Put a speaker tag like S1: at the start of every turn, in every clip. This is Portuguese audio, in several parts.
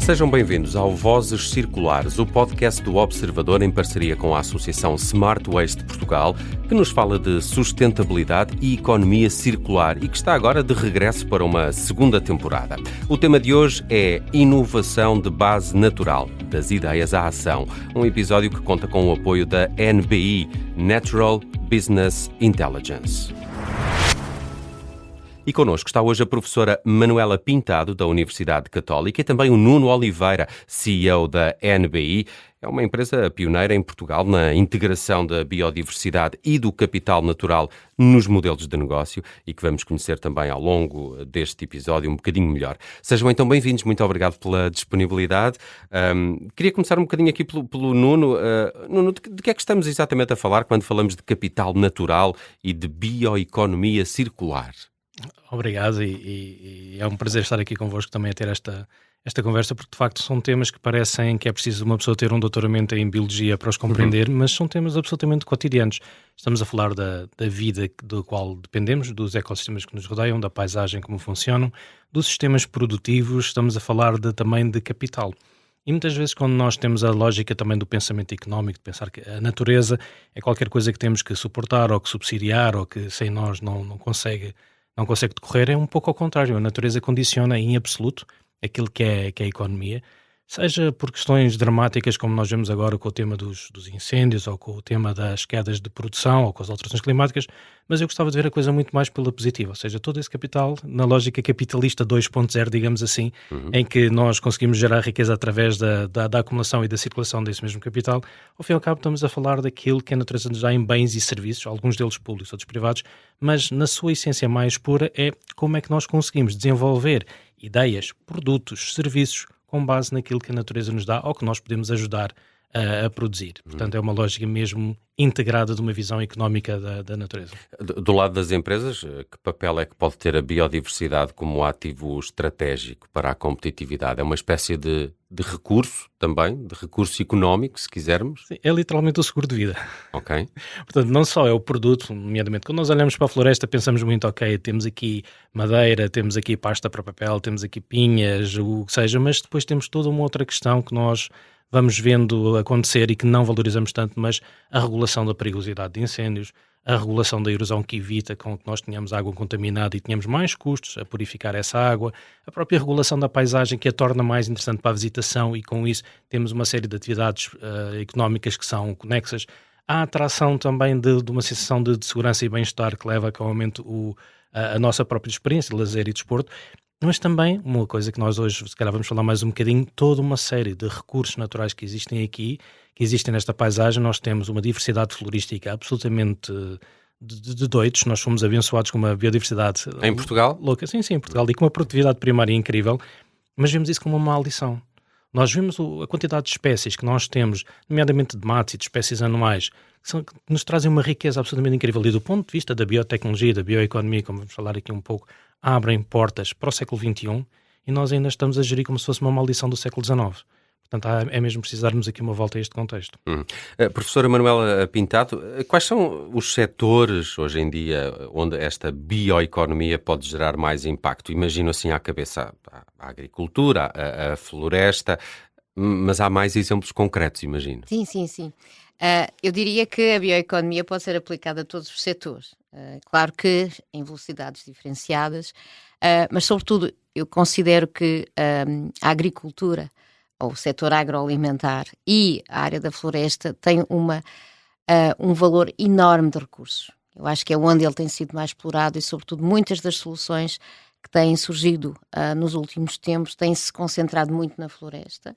S1: Sejam bem-vindos ao Vozes Circulares, o podcast do Observador em parceria com a Associação Smart Waste Portugal, que nos fala de sustentabilidade e economia circular e que está agora de regresso para uma segunda temporada. O tema de hoje é Inovação de Base Natural, das ideias à ação, um episódio que conta com o apoio da NBI, Natural Business Intelligence. E connosco está hoje a professora Manuela Pintado, da Universidade Católica, e também o Nuno Oliveira, CEO da NBI. É uma empresa pioneira em Portugal na integração da biodiversidade e do capital natural nos modelos de negócio e que vamos conhecer também ao longo deste episódio um bocadinho melhor. Sejam então bem-vindos, muito obrigado pela disponibilidade. Queria começar um bocadinho aqui pelo Nuno. Nuno, de que é que estamos exatamente a falar quando falamos de capital natural e de bioeconomia circular?
S2: Obrigado e é um prazer estar aqui convosco também a ter esta conversa, porque de facto são temas que parecem que é preciso uma pessoa ter um doutoramento em biologia para os compreender, mas são temas absolutamente cotidianos. Estamos a falar da vida do qual dependemos, dos ecossistemas que nos rodeiam, da paisagem, como funcionam, dos sistemas produtivos, estamos a falar também de capital. E muitas vezes quando nós temos a lógica também do pensamento económico, de pensar que a natureza é qualquer coisa que temos que suportar ou que subsidiar ou que sem nós não consegue decorrer, é um pouco ao contrário. A natureza condiciona em absoluto aquilo que é a economia, seja por questões dramáticas, como nós vemos agora com o tema dos incêndios, ou com o tema das quedas de produção, ou com as alterações climáticas, mas eu gostava de ver a coisa muito mais pela positiva, ou seja, todo esse capital, na lógica capitalista 2.0, digamos assim, em que nós conseguimos gerar riqueza através da acumulação e da circulação desse mesmo capital. Ao fim e ao cabo estamos a falar daquilo que a natureza nos dá em bens e serviços, alguns deles públicos, outros privados, mas na sua essência mais pura é como é que nós conseguimos desenvolver ideias, produtos, serviços, com base naquilo que a natureza nos dá ou que nós podemos ajudar a produzir. Portanto, é uma lógica mesmo integrada de uma visão económica da natureza.
S1: Do lado das empresas, que papel é que pode ter a biodiversidade como ativo estratégico para a competitividade? É uma espécie de recurso também, de recurso económico, se quisermos?
S2: Sim, é literalmente o seguro de vida.
S1: Ok.
S2: Portanto, não só é o produto, nomeadamente, quando nós olhamos para a floresta, pensamos muito, ok, temos aqui madeira, temos aqui pasta para papel, temos aqui pinhas, o que seja, mas depois temos toda uma outra questão que nós vamos vendo acontecer e que não valorizamos tanto, mas a regulação da perigosidade de incêndios, a regulação da erosão que evita com que nós tenhamos água contaminada e tenhamos mais custos a purificar essa água, a própria regulação da paisagem que a torna mais interessante para a visitação e com isso temos uma série de atividades económicas que são conexas, a atração também de uma sensação de segurança e bem-estar que leva a que aumente a nossa própria experiência de lazer e desporto. Mas também, uma coisa que nós hoje, se calhar vamos falar mais um bocadinho, toda uma série de recursos naturais que existem aqui, que existem nesta paisagem. Nós temos uma diversidade florística absolutamente de doidos. Nós fomos abençoados com uma biodiversidade
S1: Em Portugal?
S2: louca. Sim, em Portugal, e com uma produtividade primária incrível, mas vemos isso como uma maldição. Nós vemos a quantidade de espécies que nós temos, nomeadamente de matos e de espécies anuais, que nos trazem uma riqueza absolutamente incrível. E do ponto de vista da biotecnologia, da bioeconomia, como vamos falar aqui um pouco, abrem portas para o século XXI e nós ainda estamos a gerir como se fosse uma maldição do século XIX. Portanto, é mesmo preciso darmos aqui uma volta a este contexto.
S1: Professora Manuela Pintado, quais são os setores hoje em dia onde esta bioeconomia pode gerar mais impacto? Imagino assim à cabeça a agricultura, a floresta, mas há mais exemplos concretos, imagino.
S3: Sim. Eu diria que a bioeconomia pode ser aplicada a todos os setores. Claro que em velocidades diferenciadas, mas sobretudo eu considero que a agricultura, ou o setor agroalimentar e a área da floresta têm um valor enorme de recursos. Eu acho que é onde ele tem sido mais explorado e sobretudo muitas das soluções que têm surgido nos últimos tempos têm-se concentrado muito na floresta,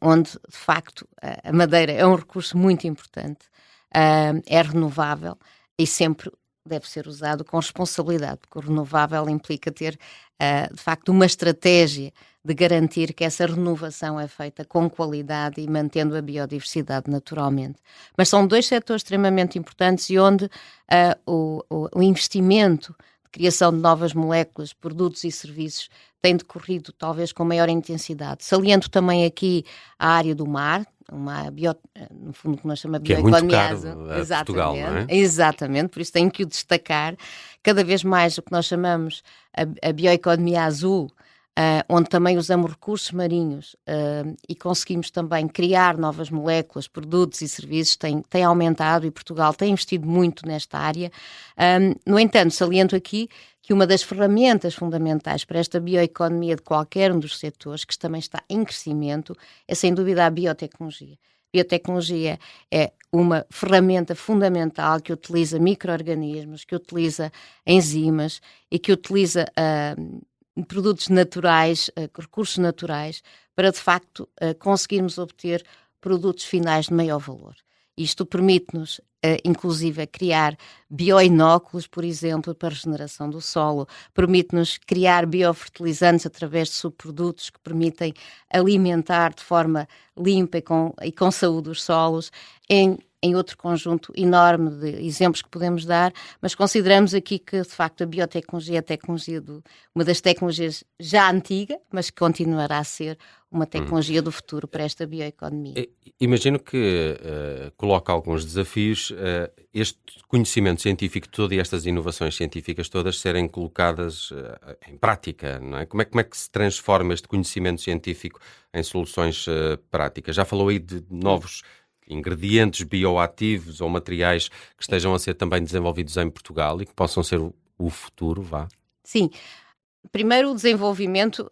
S3: onde de facto a madeira é um recurso muito importante, é renovável e sempre deve ser usado com responsabilidade, porque o renovável implica ter de facto uma estratégia de garantir que essa renovação é feita com qualidade e mantendo a biodiversidade naturalmente. Mas são dois setores extremamente importantes e onde o investimento de criação de novas moléculas, produtos e serviços tem decorrido talvez com maior intensidade. Saliento também aqui a área do mar, no fundo que nós chamamos de bioeconomia.
S1: É muito caro a Portugal, não é?
S3: Exatamente, por isso tenho que o destacar. Cada vez mais o que nós chamamos a bioeconomia azul onde também usamos recursos marinhos e conseguimos também criar novas moléculas, produtos e serviços, tem aumentado e Portugal tem investido muito nesta área. No entanto, saliento aqui que uma das ferramentas fundamentais para esta bioeconomia de qualquer um dos setores, que também está em crescimento, é sem dúvida a biotecnologia. Biotecnologia é uma ferramenta fundamental que utiliza micro-organismos, que utiliza enzimas e que utiliza produtos naturais, recursos naturais, para de facto conseguirmos obter produtos finais de maior valor. Isto permite-nos, inclusive, criar bioinóculos, por exemplo, para a regeneração do solo, permite-nos criar biofertilizantes através de subprodutos que permitem alimentar de forma limpa e com saúde os solos, em outro conjunto enorme de exemplos que podemos dar, mas consideramos aqui que, de facto, a biotecnologia é uma das tecnologias já antiga, mas que continuará a ser uma tecnologia do futuro para esta bioeconomia.
S1: Imagino que coloca alguns desafios, este conhecimento científico todo e estas inovações científicas todas serem colocadas em prática, não é? Como é que se transforma este conhecimento científico em soluções práticas? Já falou aí de novos ingredientes bioativos ou materiais que estejam a ser também desenvolvidos em Portugal e que possam ser o futuro, vá?
S3: Sim. Primeiro, o desenvolvimento,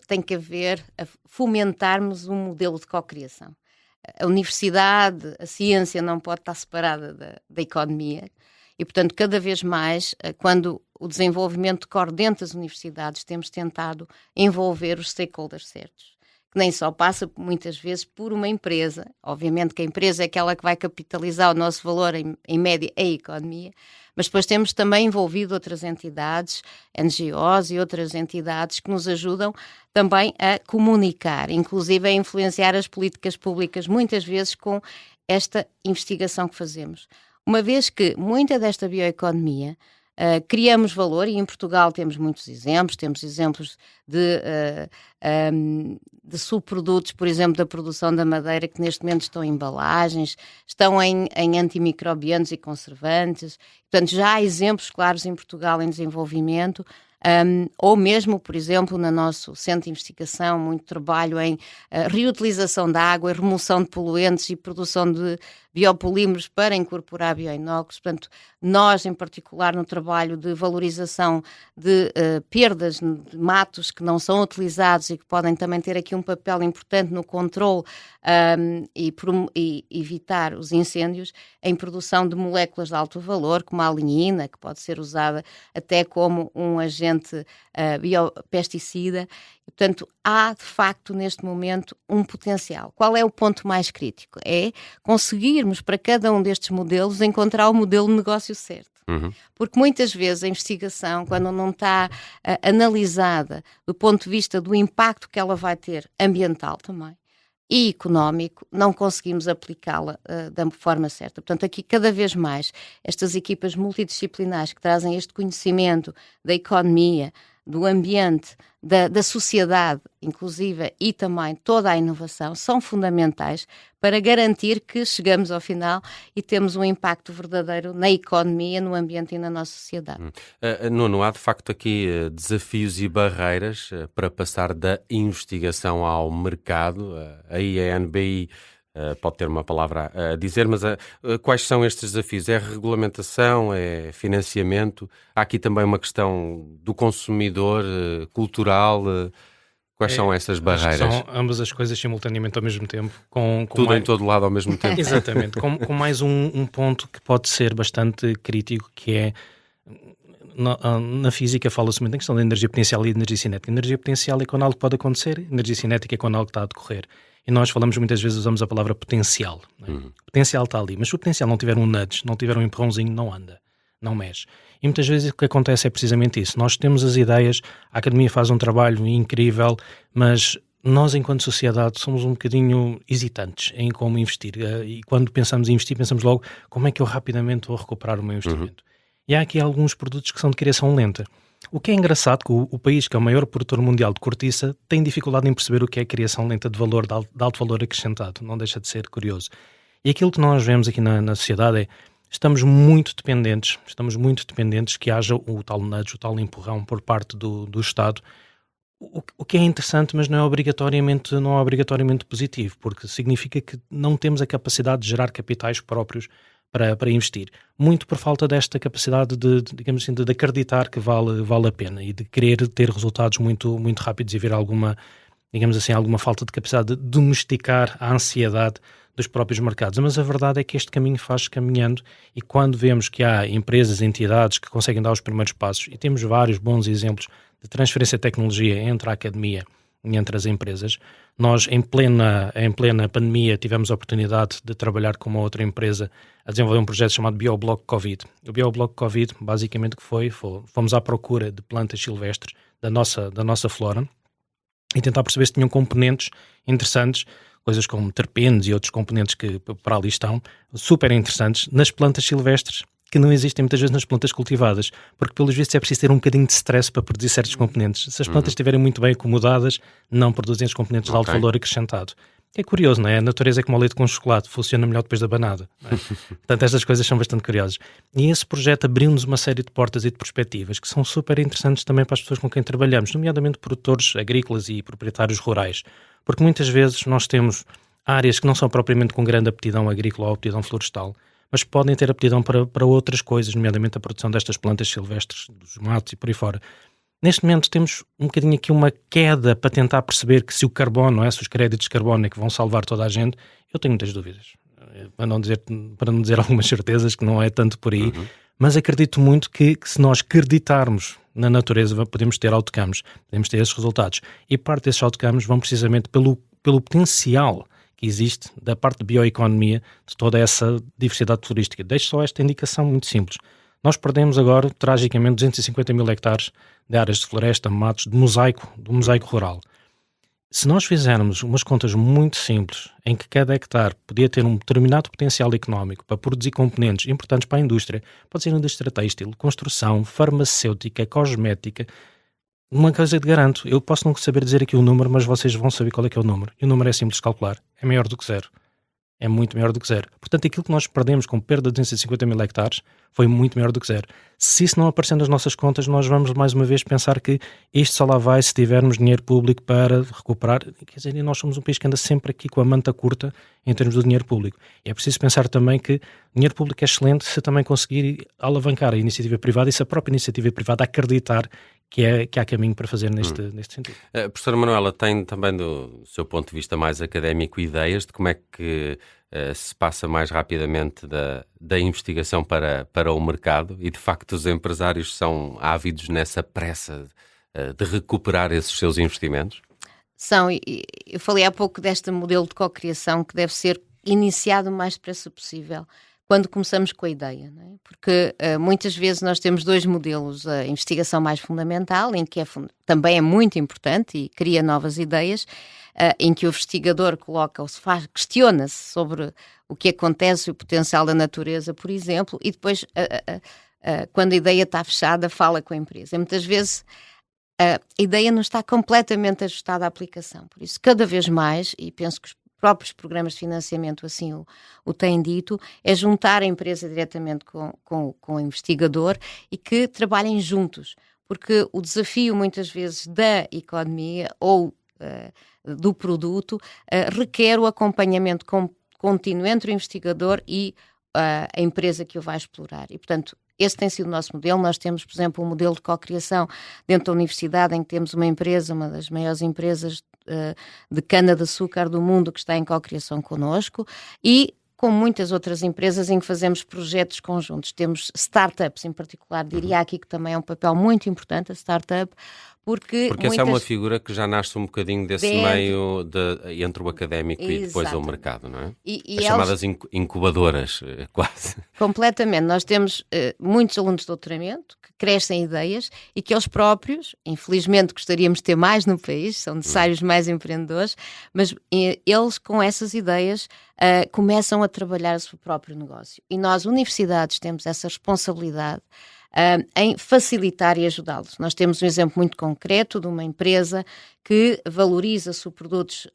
S3: tem que haver, fomentarmos um modelo de cocriação. A universidade, a ciência não pode estar separada da economia e, portanto, cada vez mais, quando o desenvolvimento decorre dentro das universidades, temos tentado envolver os stakeholders certos. Que nem só passa muitas vezes por uma empresa, obviamente que a empresa é aquela que vai capitalizar o nosso valor, em média, a economia, mas depois temos também envolvido outras entidades, NGOs e outras entidades que nos ajudam também a comunicar, inclusive a influenciar as políticas públicas, muitas vezes com esta investigação que fazemos. Uma vez que muita desta bioeconomia criamos valor, e em Portugal temos muitos exemplos, de subprodutos, por exemplo, da produção da madeira, que neste momento estão em embalagens, estão em antimicrobianos e conservantes. Portanto, já há exemplos claros em Portugal em desenvolvimento, ou mesmo, por exemplo, no nosso centro de investigação, muito trabalho em reutilização da água, remoção de poluentes e produção de biopolímeros para incorporar bioinóculos. Portanto, nós, em particular, no trabalho de valorização de perdas de matos que não são utilizados e que podem também ter aqui um papel importante no controle e evitar os incêndios, em produção de moléculas de alto valor, como a lignina, que pode ser usada até como um agente biopesticida. Portanto, há, de facto, neste momento, um potencial. Qual é o ponto mais crítico? É conseguirmos, para cada um destes modelos, encontrar o modelo de negócio certo. Porque muitas vezes a investigação, quando não está analisada do ponto de vista do impacto que ela vai ter, ambiental também, e económico, não conseguimos aplicá-la da forma certa. Portanto, aqui cada vez mais estas equipas multidisciplinares que trazem este conhecimento da economia, do ambiente, da sociedade, inclusive, e também toda a inovação, são fundamentais para garantir que chegamos ao final e temos um impacto verdadeiro na economia, no ambiente e na nossa sociedade.
S1: Nuno, há de facto aqui desafios e barreiras para passar da investigação ao mercado. Aí a NBI pode ter uma palavra a dizer, mas quais são estes desafios? É regulamentação? É financiamento? Há aqui também uma questão do consumidor, cultural. Quais são essas barreiras?
S2: São ambas as coisas simultaneamente ao mesmo tempo.
S1: Tudo em todo lado ao mesmo tempo.
S2: Exatamente. com mais um ponto que pode ser bastante crítico, que é... Na física fala-se muito em questão da energia potencial e energia cinética. Energia potencial é quando algo pode acontecer, energia cinética é quando algo está a decorrer. E nós falamos muitas vezes, usamos a palavra potencial. O potencial está ali, mas se o potencial não tiver um nudge, não tiver um empurrãozinho, não anda, não mexe. E muitas vezes o que acontece é precisamente isso. Nós temos as ideias, a academia faz um trabalho incrível, mas nós, enquanto sociedade, somos um bocadinho hesitantes em como investir. E quando pensamos em investir, pensamos logo como é que eu rapidamente vou recuperar o meu investimento. E há aqui alguns produtos que são de criação lenta. O que é engraçado que o país que é o maior produtor mundial de cortiça tem dificuldade em perceber o que é criação lenta de valor, de alto valor acrescentado. Não deixa de ser curioso. E aquilo que nós vemos aqui na sociedade é estamos muito dependentes que haja o tal nudge, o tal empurrão por parte do Estado. O que é interessante, mas não é obrigatoriamente positivo, porque significa que não temos a capacidade de gerar capitais próprios para investir. Muito por falta desta capacidade digamos assim, de acreditar que vale a pena e de querer ter resultados muito, muito rápidos e ver alguma falta de capacidade de domesticar a ansiedade dos próprios mercados. Mas a verdade é que este caminho faz caminhando, e quando vemos que há empresas, entidades que conseguem dar os primeiros passos, e temos vários bons exemplos de transferência de tecnologia entre a academia e entre as empresas. Nós, em plena pandemia, tivemos a oportunidade de trabalhar com uma outra empresa a desenvolver um projeto chamado BioBlock Covid. O BioBlock Covid, basicamente, fomos à procura de plantas silvestres da nossa flora e tentar perceber se tinham componentes interessantes, coisas como terpenos e outros componentes que para ali estão, super interessantes, nas plantas silvestres, que não existem muitas vezes nas plantas cultivadas, porque pelos vistos é preciso ter um bocadinho de stress para produzir certos componentes. Se as plantas estiverem muito bem acomodadas, não produzem os componentes de alto valor acrescentado. É curioso, não é? A natureza é como o leite com chocolate, funciona melhor depois da banada. Não é? Portanto, estas coisas são bastante curiosas. E esse projeto abriu-nos uma série de portas e de perspectivas que são super interessantes também para as pessoas com quem trabalhamos, nomeadamente produtores agrícolas e proprietários rurais. Porque muitas vezes nós temos áreas que não são propriamente com grande aptidão agrícola ou aptidão florestal, mas podem ter aptidão para outras coisas, nomeadamente a produção destas plantas silvestres, dos matos e por aí fora. Neste momento temos um bocadinho aqui uma queda para tentar perceber que se o carbono, se os créditos de carbono é que vão salvar toda a gente, eu tenho muitas dúvidas. Para não dizer algumas certezas que não é tanto por aí, mas acredito muito que se nós acreditarmos na natureza podemos ter outcomes, podemos ter esses resultados. E parte desses outcomes vão precisamente pelo potencial que existe da parte de bioeconomia de toda essa diversidade florística. Deixo só esta indicação muito simples. Nós perdemos agora, tragicamente, 250 mil hectares de áreas de floresta, matos, do mosaico rural. Se nós fizermos umas contas muito simples, em que cada hectare podia ter um determinado potencial económico para produzir componentes importantes para a indústria, pode ser indústria têxtil, construção, farmacêutica, cosmética, uma coisa te garanto, eu posso não saber dizer aqui o número, mas vocês vão saber qual é que é o número. E o número é simples de calcular, é maior do que zero. É muito maior do que zero. Portanto, aquilo que nós perdemos com perda de 250 mil hectares foi muito maior do que zero. Se isso não aparecer nas nossas contas, nós vamos mais uma vez pensar que isto só lá vai se tivermos dinheiro público para recuperar. Quer dizer, nós somos um país que anda sempre aqui com a manta curta em termos do dinheiro público. E é preciso pensar também que o dinheiro público é excelente se também conseguir alavancar a iniciativa privada e se a própria iniciativa privada acreditar que há caminho para fazer neste sentido.
S1: Professora Manuela, tem também do seu ponto de vista mais académico ideias de como é que se passa mais rapidamente da investigação para o mercado e de facto os empresários são ávidos nessa pressa de recuperar esses seus investimentos?
S3: São, eu falei há pouco deste modelo de cocriação que deve ser iniciado o mais depressa possível, quando começamos com a ideia, não é? Porque muitas vezes nós temos dois modelos, a investigação mais fundamental, em que também é muito importante e cria novas ideias, em que o investigador questiona-se sobre o que acontece, o potencial da natureza, por exemplo, e depois, quando a ideia está fechada, fala com a empresa. E muitas vezes a ideia não está completamente ajustada à aplicação, por isso cada vez mais, e penso que os próprios programas de financiamento assim o têm dito, é juntar a empresa diretamente com o investigador e que trabalhem juntos, porque o desafio muitas vezes da economia ou do produto requer o acompanhamento contínuo entre o investigador e a empresa que o vai explorar. E, portanto, esse tem sido o nosso modelo. Nós temos, por exemplo, um modelo de cocriação dentro da universidade, em que temos uma empresa, uma das maiores empresas de cana-de-açúcar do mundo, que está em cocriação connosco, e com muitas outras empresas em que fazemos projetos conjuntos. Temos startups, em particular, diria aqui que também é um papel muito importante, a startup, porque
S1: essa é uma figura que já nasce um bocadinho desse meio entre o académico e depois o mercado, não é? As chamadas incubadoras, quase.
S3: Completamente. Nós temos muitos alunos de doutoramento que crescem ideias e que eles próprios, infelizmente gostaríamos de ter mais no país, são necessários mais empreendedores, mas eles com essas ideias começam a trabalhar o seu próprio negócio. E nós, universidades, temos essa responsabilidade em facilitar e ajudá-los. Nós temos um exemplo muito concreto de uma empresa que valoriza subprodutos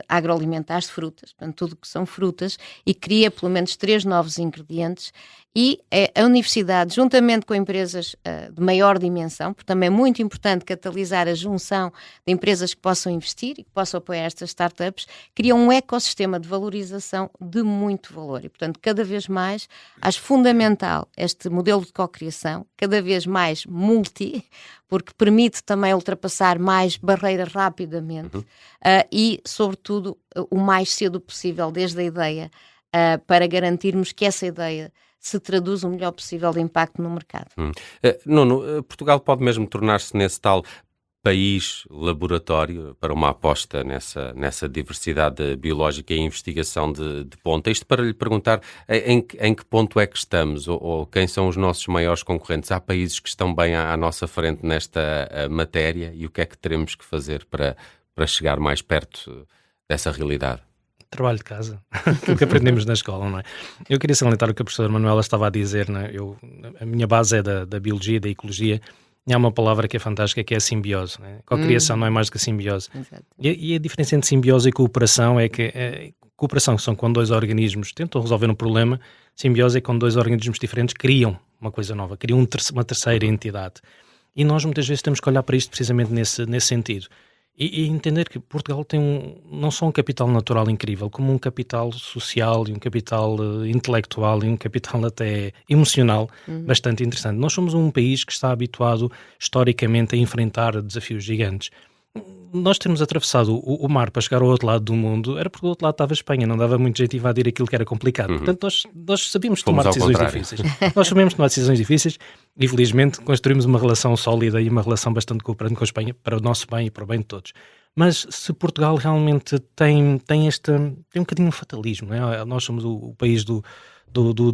S3: agroalimentares de frutas, portanto, tudo que são frutas, e cria pelo menos 3 novos ingredientes. E a Universidade, juntamente com empresas de maior dimensão, porque também é muito importante catalisar a junção de empresas que possam investir e que possam apoiar estas startups, cria um ecossistema de valorização de muito valor. E, portanto, cada vez mais acho fundamental este modelo de cocriação, cada vez mais multi, porque permite também ultrapassar mais barreiras rapidamente e, sobretudo, o mais cedo possível, desde a ideia, para garantirmos que essa ideia se traduz o melhor possível de impacto no mercado.
S1: Nuno, Portugal pode mesmo tornar-se nesse tal país laboratório para uma aposta nessa diversidade biológica e investigação de ponta. Isto para lhe perguntar em que ponto é que estamos ou quem são os nossos maiores concorrentes. Há países que estão bem à nossa frente nesta matéria e o que é que teremos que fazer para chegar mais perto dessa realidade?
S2: Trabalho de casa, aquilo que aprendemos na escola, não é? Eu queria salientar o que a professora Manuela estava a dizer, não é? A minha base é da biologia, da ecologia, e há uma palavra que é fantástica, que é a simbiose, não é? Cocriação não é mais do que a simbiose. E a diferença entre simbiose e cooperação é que cooperação são quando 2 organismos tentam resolver um problema, simbiose é quando 2 organismos diferentes criam uma coisa nova, criam uma terceira entidade. E nós muitas vezes temos que olhar para isto precisamente nesse sentido. E entender que Portugal tem não só um capital natural incrível, como um capital social e um capital intelectual e um capital até emocional bastante interessante. Nós somos um país que está habituado historicamente a enfrentar desafios gigantes. Nós termos atravessado o mar para chegar ao outro lado do mundo era porque do outro lado estava a Espanha, não dava muito jeito de invadir aquilo que era complicado. Portanto, nós sabíamos tomar decisões difíceis. Nós sabíamos tomar decisões difíceis e, felizmente, construímos uma relação sólida e uma relação bastante cooperante com a Espanha para o nosso bem e para o bem de todos. Mas se Portugal realmente tem um bocadinho de fatalismo, não é? Nós somos o país do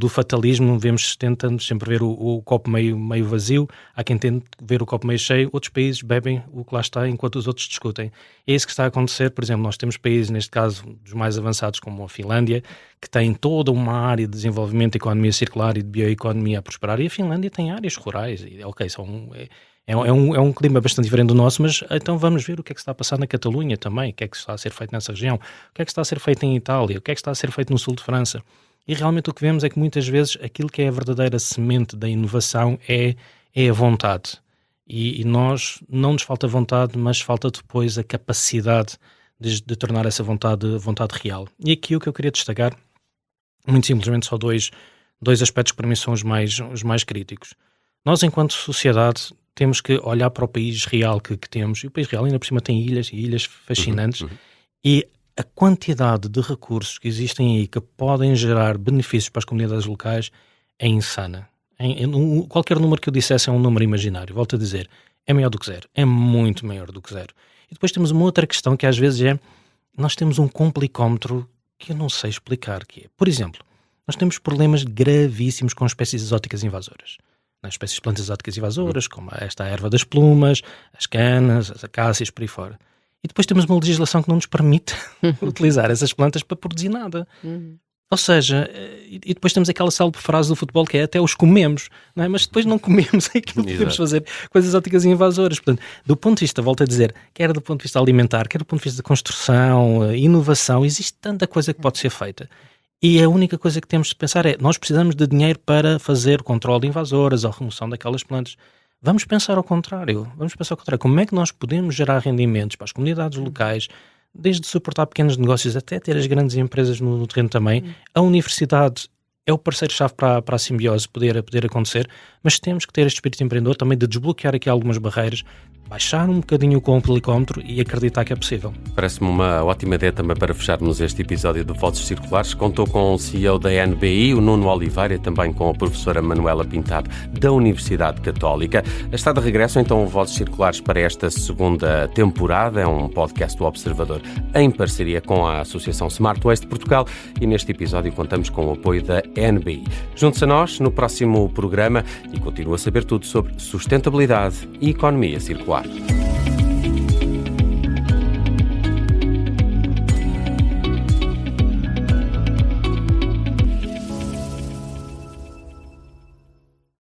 S2: fatalismo, tentamos sempre ver o copo meio vazio, há quem tente ver o copo meio cheio, outros países bebem o que lá está enquanto os outros discutem. É isso que está a acontecer. Por exemplo, nós temos países, neste caso, dos mais avançados, como a Finlândia, que tem toda uma área de desenvolvimento de economia circular e de bioeconomia a prosperar, e a Finlândia tem áreas rurais, e é um clima bastante diferente do nosso, mas então vamos ver o que é que está a passar na Catalunha também, o que é que está a ser feito nessa região, o que é que está a ser feito em Itália, o que é que está a ser feito no sul de França. E realmente o que vemos é que muitas vezes aquilo que é a verdadeira semente da inovação é a vontade. E nós, não nos falta vontade, mas falta depois a capacidade de tornar essa vontade real. E aqui o que eu queria destacar, muito simplesmente só dois aspectos que para mim são os mais críticos. Nós, enquanto sociedade, temos que olhar para o país real que temos, e o país real ainda por cima tem ilhas e ilhas fascinantes, e a quantidade de recursos que existem aí que podem gerar benefícios para as comunidades locais é insana. Qualquer número que eu dissesse é um número imaginário. Volto a dizer, é maior do que zero. É muito maior do que zero. E depois temos uma outra questão que às vezes nós temos um complicómetro que eu não sei explicar, que é, por exemplo, nós temos problemas gravíssimos com espécies exóticas invasoras. Nas espécies de plantas exóticas invasoras, como esta erva das plumas, as canas, as acácias, por aí fora. E depois temos uma legislação que não nos permite utilizar essas plantas para produzir nada. Ou seja, e depois temos aquela célebre frase do futebol que é até os comemos, não é? Mas depois não comemos aquilo que podemos fazer com as exóticas invasoras. Portanto, do ponto de vista, volto a dizer, quer do ponto de vista alimentar, quer do ponto de vista da construção, inovação, existe tanta coisa que pode ser feita. E a única coisa que temos de pensar é, nós precisamos de dinheiro para fazer o controle de invasoras, a remoção daquelas plantas. Vamos pensar ao contrário. Como é que nós podemos gerar rendimentos para as comunidades locais, desde suportar pequenos negócios até ter as grandes empresas no terreno também. A universidade é o parceiro-chave para a simbiose poder acontecer, mas temos que ter este espírito empreendedor também de desbloquear aqui algumas barreiras, baixar um bocadinho o complicómetro e acreditar que é possível.
S1: Parece-me uma ótima ideia também para fecharmos este episódio de Vozes Circulares. Contou com o CEO da NBI, o Nuno Oliveira, e também com a professora Manuela Pintado, da Universidade Católica. Está de regresso então o Vozes Circulares para esta segunda temporada. É um podcast do Observador em parceria com a Associação Smart Waste Portugal, e neste episódio contamos com o apoio da NBI. Junte-se a nós no próximo programa e continue a saber tudo sobre sustentabilidade e economia circular.